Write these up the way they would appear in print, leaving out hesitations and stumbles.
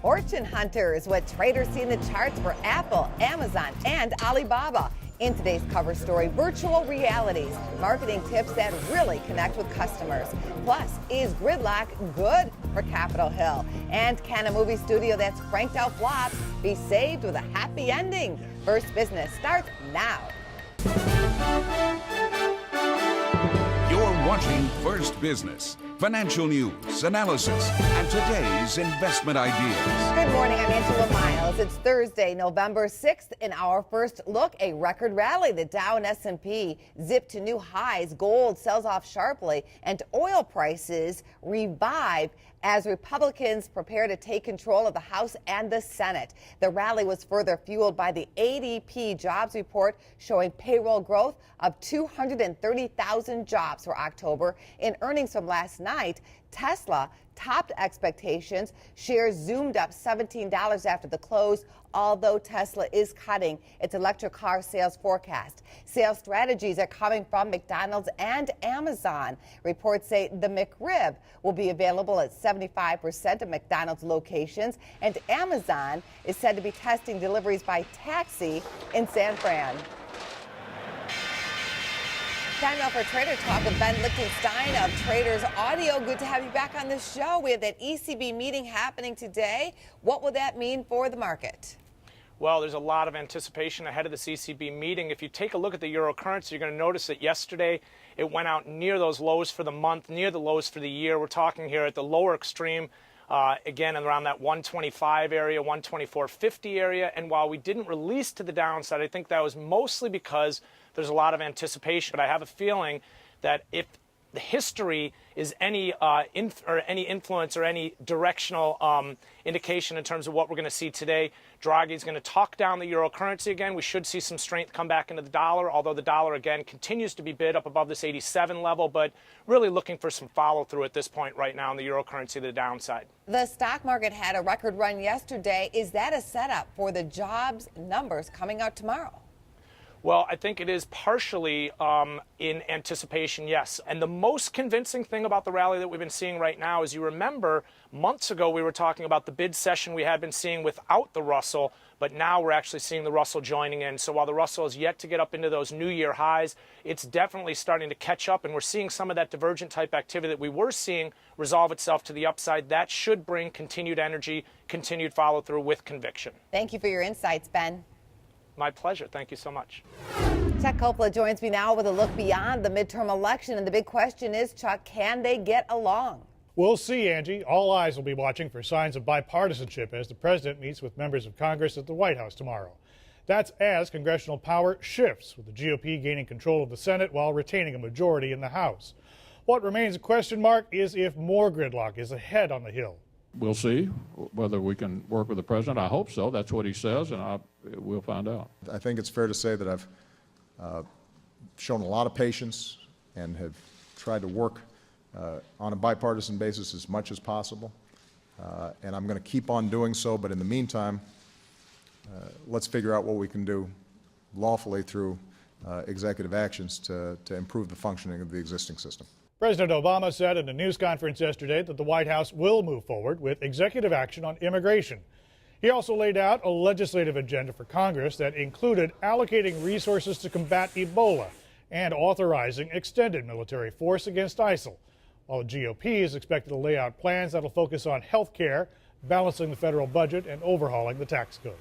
Fortune hunters, what traders see in the charts for Apple, Amazon, and Alibaba. In today's cover story, virtual realities, marketing tips that really connect with customers. Plus, is gridlock good for Capitol Hill? And can a movie studio that's cranked out flops be saved with a happy ending? First Business starts now. You're watching First Business. Financial news, analysis, and today's investment ideas. Good morning, I'm Angela Miles. It's Thursday, November 6th. In our first look, a record rally. The Dow and S&P zipped to new highs. Gold sells off sharply, and oil prices revive as Republicans prepare to take control of the House and the Senate. The rally was further fueled by the ADP jobs report showing payroll growth of 230,000 jobs for October. In earnings from last night, Tesla topped expectations. Shares zoomed up $17 after the close, although Tesla is cutting its electric car sales forecast. Sales strategies are coming from McDonald's and Amazon. Reports say the McRib will be available at 75% of McDonald's locations, and Amazon is said to be testing deliveries by taxi in San Fran. Time now for Trader Talk with Ben Lichtenstein of Traders Audio. Good to have you back on the show. We have that ECB meeting happening today. What will that mean for the market? Well, there's a lot of anticipation ahead of this ECB meeting. If you take a look at the euro currency, you're going to notice that yesterday it went out near those lows for the month, near the lows for the year. We're talking here at the lower extreme, again, around that 125 area, 124.50 area. And while we didn't release to the downside, I think that was mostly because there's a lot of anticipation. But I have a feeling that if the history is any influence or any directional indication in terms of what we're going to see today, Draghi is going to talk down the euro currency again. We should see some strength come back into the dollar, although the dollar, again, continues to be bid up above this 87 level, but really looking for some follow-through at this point right now in the euro currency to the downside. The stock market had a record run yesterday. Is that a setup for the jobs numbers coming out tomorrow? Well, I think it is partially in anticipation, yes. And the most convincing thing about the rally that we've been seeing right now is, you remember, months ago we were talking about the bid session we had been seeing without the Russell, but now we're actually seeing the Russell joining in. So while the Russell is yet to get up into those New Year highs, it's definitely starting to catch up, and we're seeing some of that divergent type activity that we were seeing resolve itself to the upside. That should bring continued energy, continued follow-through with conviction. Thank you for your insights, Ben. My pleasure. Thank you so much. Chuck Coppola joins me now with a look beyond the midterm election. And the big question is, Chuck, can they get along? We'll see, Angie. All eyes will be watching for signs of bipartisanship as the president meets with members of Congress at the White House tomorrow. That's as congressional power shifts, with the GOP gaining control of the Senate while retaining a majority in the House. What remains a question mark is if more gridlock is ahead on the Hill. We'll see whether we can work with the president. I hope so. That's what he says, and we'll find out. I think it's fair to say that I've shown a lot of patience and have tried to work on a bipartisan basis as much as possible. And I'm going to keep on doing so. But in the meantime, let's figure out what we can do lawfully through executive actions to improve the functioning of the existing system. President Obama said in a news conference yesterday that the White House will move forward with executive action on immigration. He also laid out a legislative agenda for Congress that included allocating resources to combat Ebola and authorizing extended military force against ISIL, while the GOP is expected to lay out plans that will focus on health care, balancing the federal budget, and overhauling the tax code.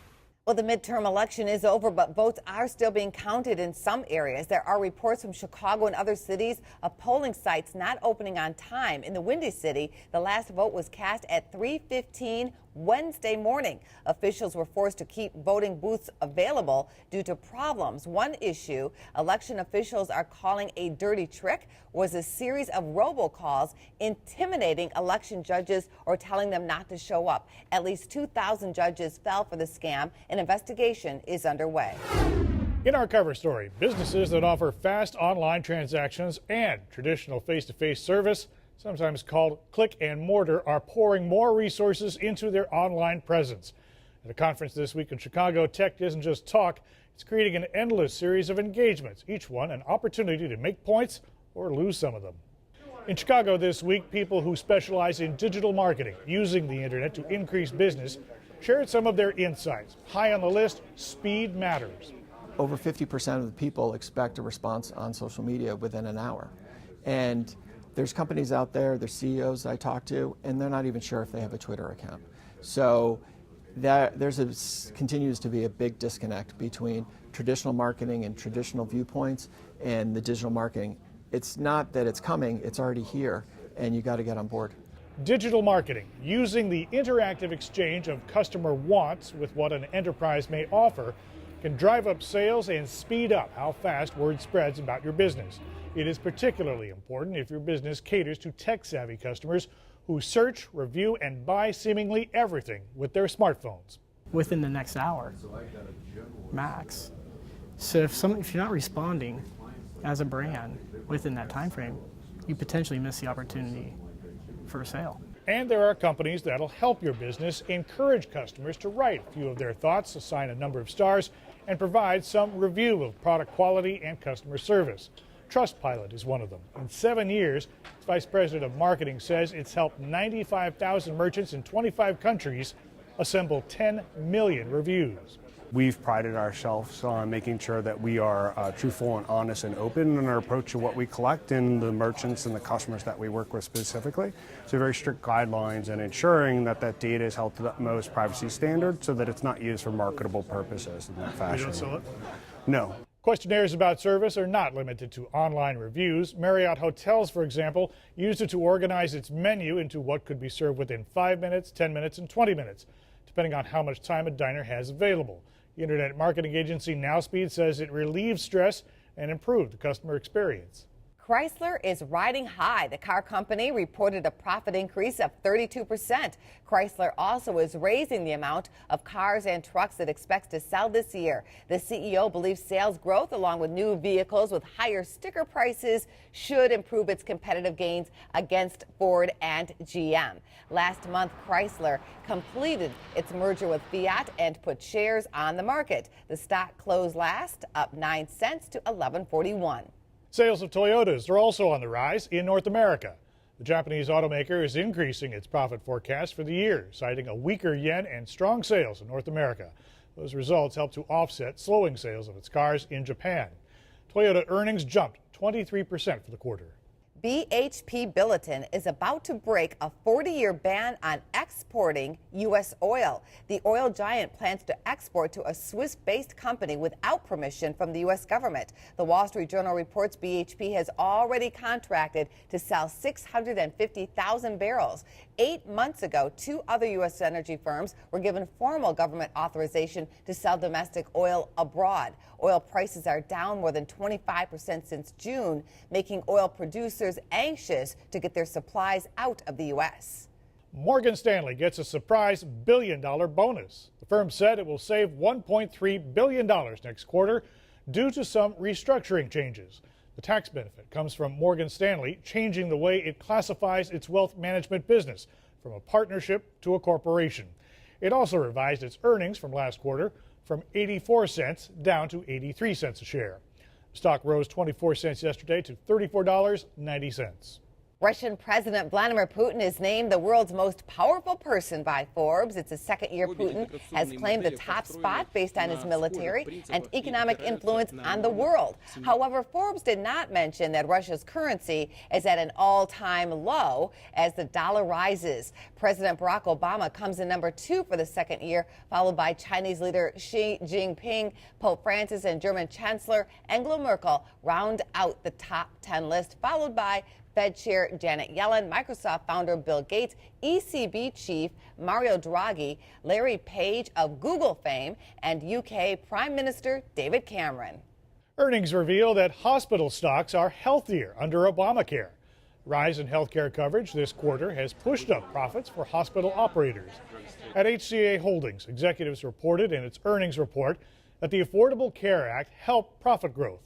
Well, the midterm election is over, but votes are still being counted in some areas. There are reports from Chicago and other cities of polling sites not opening on time. In the Windy City, the last vote was cast at 3:15 Wednesday morning. Officials were forced to keep voting booths available due to problems. One issue election officials are calling a dirty trick was a series of robocalls intimidating election judges or telling them not to show up. At least 2,000 judges fell for the scam. An investigation is underway. In our cover story, businesses that offer fast online transactions and traditional face-to-face service, sometimes called click and mortar, are pouring more resources into their online presence. At a conference this week in Chicago, tech isn't just talk, it's creating an endless series of engagements, each one an opportunity to make points or lose some of them. In Chicago this week, people who specialize in digital marketing using the internet to increase business shared some of their insights. High on the list, speed matters. Over 50% of the people expect a response on social media within an hour. And there's companies out there, there's CEOs I talk to, and they're not even sure if they have a Twitter account. So continues to be a big disconnect between traditional marketing and traditional viewpoints and the digital marketing. It's not that it's coming, it's already here, and you got to get on board. Digital marketing, using the interactive exchange of customer wants with what an enterprise may offer, can drive up sales and speed up how fast word spreads about your business. It is particularly important if your business caters to tech-savvy customers who search, review, and buy seemingly everything with their smartphones. Within the next hour, max. So if you're not responding as a brand within that time frame, you potentially miss the opportunity for a sale. And there are companies that'll help your business encourage customers to write a few of their thoughts, assign a number of stars, and provide some review of product quality and customer service. Trustpilot is one of them. In 7 years, its vice president of marketing says it's helped 95,000 merchants in 25 countries assemble 10 million reviews. We've prided ourselves on making sure that we are truthful and honest and open in our approach to what we collect and the merchants and the customers that we work with specifically. So very strict guidelines and ensuring that that data is held to the utmost privacy standards so that it's not used for marketable purposes in that fashion. You don't sell it? No. Questionnaires about service are not limited to online reviews. Marriott Hotels, for example, used it to organize its menu into what could be served within 5 minutes, 10 minutes, and 20 minutes, depending on how much time a diner has available. The internet marketing agency NowSpeed says it relieves stress and improved the customer experience. Chrysler is riding high. The car company reported a profit increase of 32%. Chrysler also is raising the amount of cars and trucks it expects to sell this year. The CEO believes sales growth, along with new vehicles with higher sticker prices, should improve its competitive gains against Ford and GM. Last month, Chrysler completed its merger with Fiat and put shares on the market. The stock closed last, up 9 cents to $11.41. Sales of Toyotas are also on the rise in North America. The Japanese automaker is increasing its profit forecast for the year, citing a weaker yen and strong sales in North America. Those results help to offset slowing sales of its cars in Japan. Toyota earnings jumped 23% for the quarter. BHP Billiton is about to break a 40-year ban on exporting U.S. oil. The oil giant plans to export to a Swiss-based company without permission from the U.S. government. The Wall Street Journal reports BHP has already contracted to sell 650,000 barrels. 8 months ago, 2 other U.S. energy firms were given formal government authorization to sell domestic oil abroad. Oil prices are down more than 25% since June, making oil producers anxious to get their supplies out of the U.S. Morgan Stanley gets a surprise billion-dollar bonus. The firm said it will save $1.3 billion next quarter due to some restructuring changes. The tax benefit comes from Morgan Stanley changing the way it classifies its wealth management business from a partnership to a corporation. It also revised its earnings from last quarter from 84 cents down to 83 cents a share. Stock rose 24 cents yesterday to $34.90. Russian President Vladimir Putin is named the world's most powerful person by Forbes. It's the second year Putin has claimed the top spot based on his military and economic influence on the world. However, Forbes did not mention that Russia's currency is at an all-time low as the dollar rises. President Barack Obama comes in number 2 for the second year, followed by Chinese leader Xi Jinping. Pope Francis and German Chancellor Angela Merkel round out the top 10 list, followed by Fed Chair Janet Yellen, Microsoft founder Bill Gates, ECB chief Mario Draghi, Larry Page of Google fame, and UK Prime Minister David Cameron. Earnings reveal that hospital stocks are healthier under Obamacare. Rise in healthcare coverage this quarter has pushed up profits for hospital operators. At HCA Holdings, executives reported in its earnings report that the Affordable Care Act helped profit growth.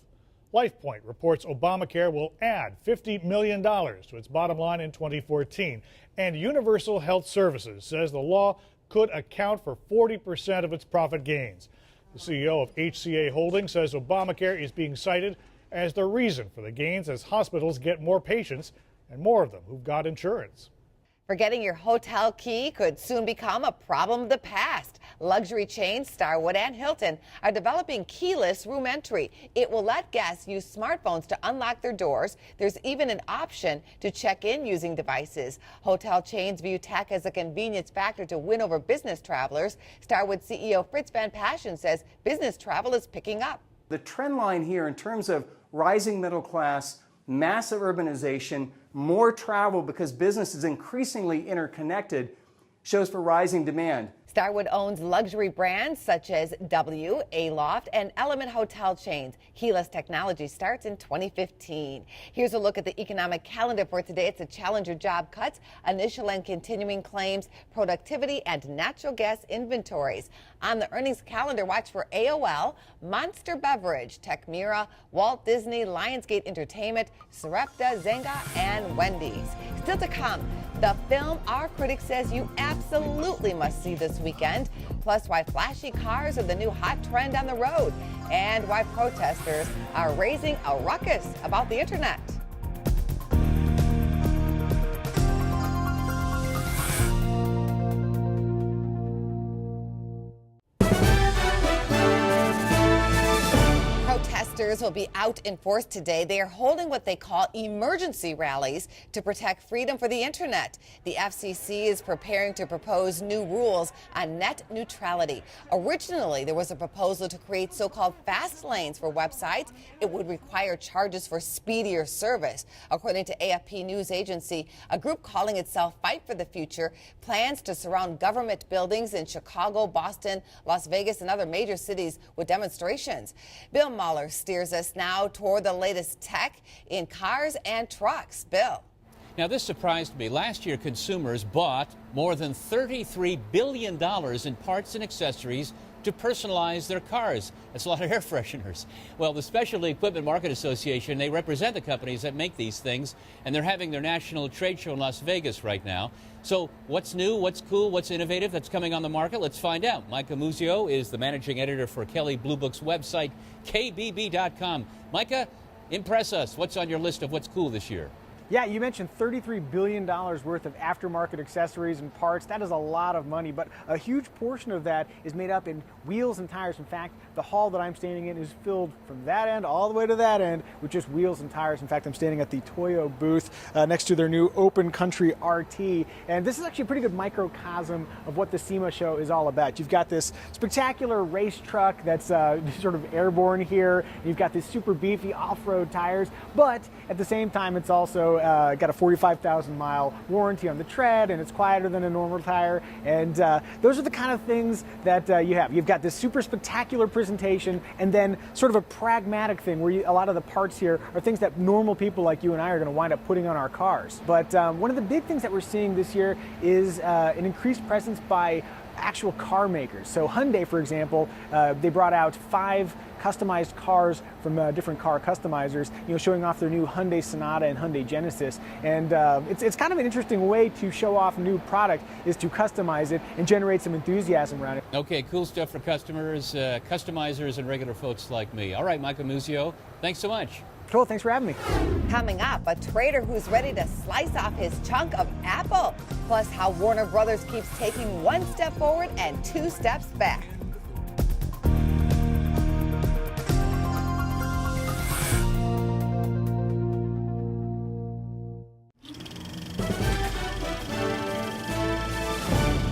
LifePoint reports Obamacare will add $50 million to its bottom line in 2014. And Universal Health Services says the law could account for 40% of its profit gains. The CEO of HCA Holdings says Obamacare is being cited as the reason for the gains as hospitals get more patients and more of them who've got insurance. Forgetting your hotel key could soon become a problem of the past. Luxury chains Starwood and Hilton are developing keyless room entry. It will let guests use smartphones to unlock their doors. There's even an option to check in using devices. Hotel chains view tech as a convenience factor to win over business travelers. Starwood CEO Fritz Van Passion says business travel is picking up. The trend line here in terms of rising middle class, massive urbanization, more travel because business is increasingly interconnected, shows for rising demand. Starwood owns luxury brands such as W, Aloft, and Element hotel chains. Keyless technology starts in 2015. Here's a look at the economic calendar for today. It's a Challenger job cuts, initial and continuing claims, productivity, and natural gas inventories. On the earnings calendar, watch for AOL, Monster Beverage, Techmira, Walt Disney, Lionsgate Entertainment, Sarepta, Zynga, and Wendy's. Still to come, the film our critic says you absolutely must see this weekend, plus why flashy cars are the new hot trend on the road, and why protesters are raising a ruckus about the internet. Protesters will be out in force today. They are holding what they call emergency rallies to protect freedom for the internet. The FCC is preparing to propose new rules on net neutrality. Originally, there was a proposal to create so-called fast lanes for websites. It would require charges for speedier service. According to AFP News Agency, a group calling itself Fight for the Future plans to surround government buildings in Chicago, Boston, Las Vegas, and other major cities with demonstrations. Bill Mahler steers us now toward the latest tech in cars and trucks. Bill. Now, this surprised me. Last year, consumers bought more than $33 billion in parts and accessories to personalize their cars. That's a lot of air fresheners. Well, the Specialty Equipment Market Association, they represent the companies that make these things, and they're having their national trade show in Las Vegas right now. So what's new, what's cool, what's innovative that's coming on the market? Let's find out. Micah Muzio is the managing editor for Kelley Blue Book's website, kbb.com. Micah, impress us. What's on your list of what's cool this year? Yeah, you mentioned $33 billion worth of aftermarket accessories and parts. That is a lot of money, but a huge portion of that is made up in wheels and tires. In fact, the hall that I'm standing in is filled from that end all the way to that end with just wheels and tires. In fact, I'm standing at the Toyo booth next to their new Open Country RT, and this is actually a pretty good microcosm of what the SEMA show is all about. You've got this spectacular race truck that's sort of airborne here. You've got this super beefy off-road tires, but at the same time, it's also got a 45,000 mile warranty on the tread, and it's quieter than a normal tire. And those are the kind of things that you have. You've got this super spectacular presentation, and then sort of a pragmatic thing where a lot of the parts here are things that normal people like you and I are going to wind up putting on our cars. But one of the big things that we're seeing this year is an increased presence by actual car makers. So Hyundai, for example, they brought out 5 customized cars from different car customizers, showing off their new Hyundai Sonata and Hyundai Genesis. And it's kind of an interesting way to show off a new product, is to customize it and generate some enthusiasm around it. Okay, cool stuff for customers, customizers, and regular folks like me. All right, Micah Muzio, thanks so much. Cool, thanks for having me. Coming up, a trader who's ready to slice off his chunk of Apple. Plus, how Warner Brothers keeps taking 1 step forward and 2 steps back.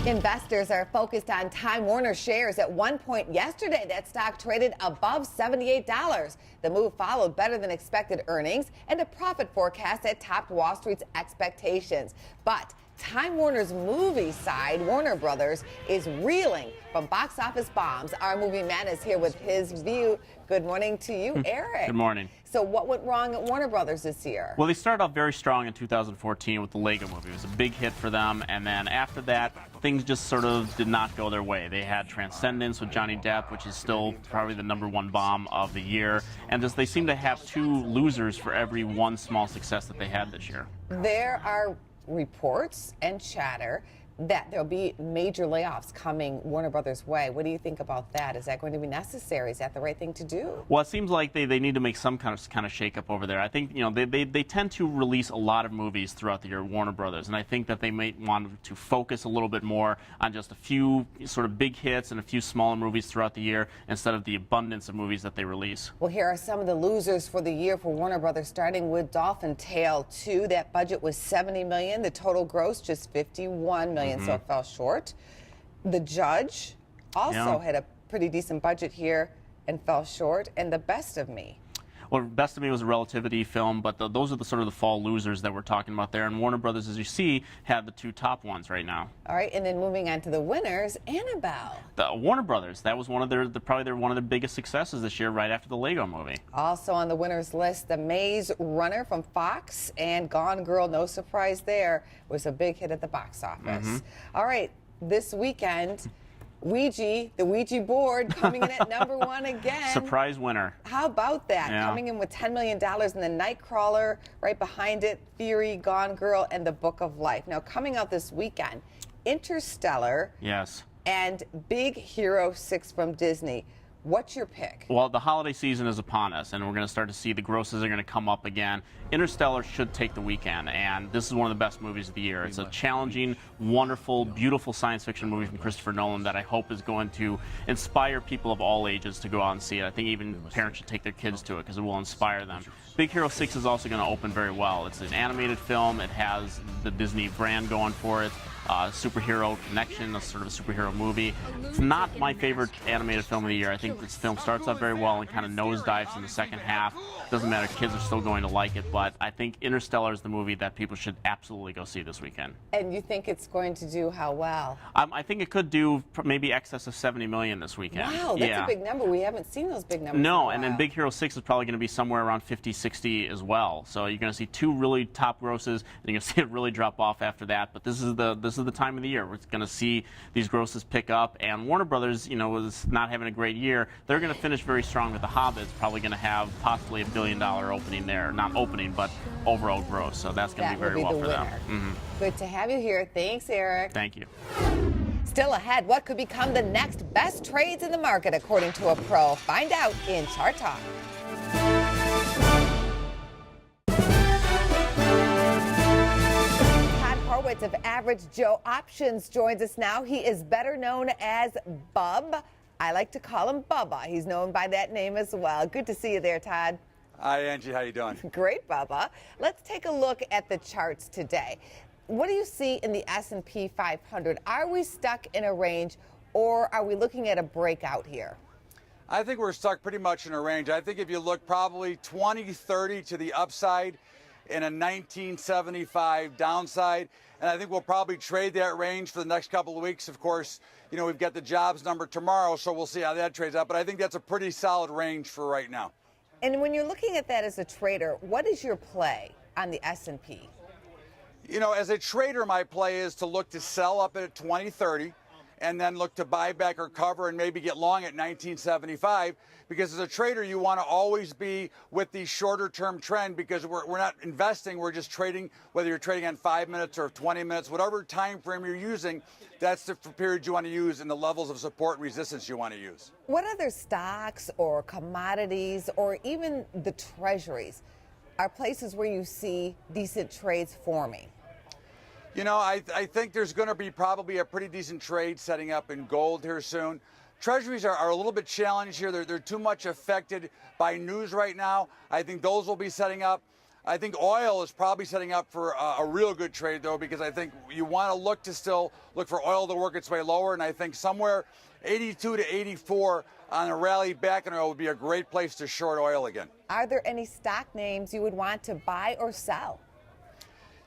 Investors are focused on Time Warner shares. At one point yesterday, that stock traded above $78. The move followed better than expected earnings and a profit forecast that topped Wall Street's expectations. But Time Warner's movie side, Warner Brothers, is reeling from box office bombs. Our movie man is here with his view. Good morning to you, Eric. Good morning. So what went wrong at Warner Brothers this year? Well, they started off very strong in 2014 with the Lego movie. It was a big hit for them, and then after that, things just sort of did not go their way. They had Transcendence with Johnny Depp, which is still probably the #1 bomb of the year, and they seem to have 2 losers for every 1 small success that they had this year. There are reports and chatter that there'll be major layoffs coming Warner Brothers' way. What do you think about that? Is that going to be necessary? Is that the right thing to do? Well, it seems like they need to make some kind of shakeup over there. I think, you know, they tend to release a lot of movies throughout the year, Warner Brothers, and I think that they may want to focus a little bit more on just a few sort of big hits and a few smaller movies throughout the year instead of the abundance of movies that they release. Well, here are some of the losers for the year for Warner Brothers, starting with Dolphin Tale 2. That budget was $70 million. The total gross just $51 million, so it fell short. The Judge also had a pretty decent budget here and fell short. And The Best of Me. Well, Best of Me was a relativity film, but those are the sort of the fall losers that we're talking about there. And Warner Brothers, as you see, had the two top ones right now. All right, and then moving on to the winners, Annabelle. The Warner Brothers, that was one of probably one of their biggest successes this year, right after the Lego Movie. Also on the winners list, The Maze Runner from Fox and Gone Girl, no surprise there, was a big hit at the box office. All right, this weekend, Ouija, the Ouija board, coming in at #1 again. Surprise winner. How about that? Yeah. Coming in with $10 million, and the Nightcrawler right behind it, Theory, Gone Girl, and The Book of Life. Now, coming out this weekend, Interstellar. Yes. And Big Hero 6 from Disney. What's your pick? Well, the holiday season is upon us, and we're going to start to see the grosses are going to come up again. Interstellar should take the weekend, and this is one of the best movies of the year. It's a challenging, wonderful, beautiful science fiction movie from Christopher Nolan that I hope is going to inspire people of all ages to go out and see it. I think even parents should take their kids to it because it will inspire them. Big Hero 6 is also going to open very well. It's an animated film. It has the Disney brand going for it. Superhero connection, a sort of a superhero movie. It's not my favorite animated film of the year. I think this film starts out very well and kind of nosedives in the second half. Doesn't matter, kids are still going to like it, but I think Interstellar is the movie that people should absolutely go see this weekend. And you think it's going to do how well? I think it could do maybe excess of $70 million this weekend. Wow, that's a big number. We haven't seen those big numbers. No, and then Big Hero 6 is probably going to be somewhere around 50, 60 as well. So you're going to see two really top grosses, and you're going to see it really drop off after that. But this is the time of the year we're going to see these grosses pick up. And Warner Brothers, you know, was not having a great year. They're going to finish very strong with The Hobbit. Probably going to have possibly $1 billion opening there, not opening, but overall gross. So that's going to be very well for them. Good to have you here. Thanks, Eric. Thank you. Still ahead, what could become the next best trades in the market, according to a pro? Find out in Chart Talk. Horwitz of Average Joe Options joins us now. He is better known as Bub. I like to call him Bubba. He's known by that name as well. Good to see you there, Todd. Hi, Angie. How you doing? Great, Bubba. Let's take a look at the charts today. What do you see in the S&P 500? Are we stuck in a range, or are we looking at a breakout here? I think we're stuck pretty much in a range. I think if you look probably 20, 30 to the upside and a 1975 downside, and I think we'll probably trade that range for the next couple of weeks. Of course, you know, we've got the jobs number tomorrow, so we'll see how that trades out. But I think that's a pretty solid range for right now. And when you're looking at that as a trader, what is your play on the S&P? You know, as a trader, my play is to look to sell up at 2030 and then look to buy back or cover and maybe get long at 1975, because as a trader, you want to always be with the shorter term trend, because we're not investing, we're just trading, whether you're trading on 5 minutes or 20 minutes, whatever time frame you're using, that's the period you want to use and the levels of support and resistance you want to use. What other stocks or commodities or even the treasuries are places where you see decent trades forming? You know, I think there's going to be probably a pretty decent trade setting up in gold here soon. Treasuries are a little bit challenged here. They're too much affected by news right now. I think those will be setting up. I think oil is probably setting up for a real good trade, though, because I think you want to still look for oil to work its way lower. And I think somewhere 82 to 84 on a rally back in oil would be a great place to short oil again. Are there any stock names you would want to buy or sell?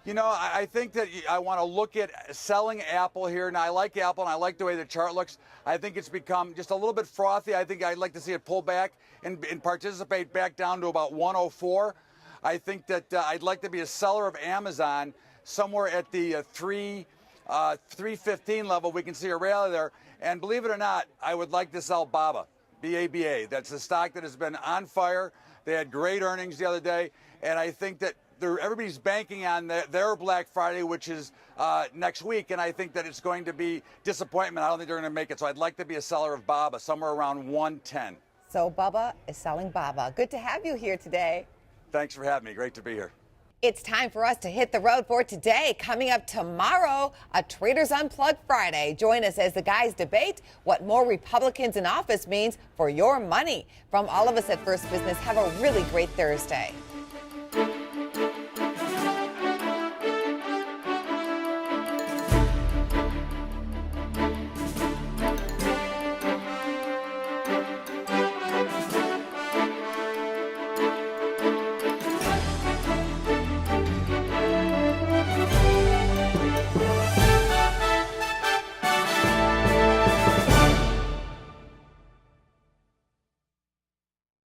You know, I think that I want to look at selling Apple here. Now, I like Apple, and I like the way the chart looks. I think it's become just a little bit frothy. I think I'd like to see it pull back and participate back down to about 104. I think that I'd like to be a seller of Amazon somewhere at the 315 level. We can see a rally there. And believe it or not, I would like to sell BABA, B-A-B-A. That's a stock that has been on fire. They had great earnings the other day, and I think that everybody's banking on their Black Friday, which is next week, and I think that it's going to be disappointment. I don't think they're going to make it. So I'd like to be a seller of Baba, somewhere around 110. So Bubba is selling Baba. Good to have you here today. Thanks for having me. Great to be here. It's time for us to hit the road for today. Coming up tomorrow, a Traders Unplugged Friday. Join us as the guys debate what more Republicans in office means for your money. From all of us at First Business, have a really great Thursday.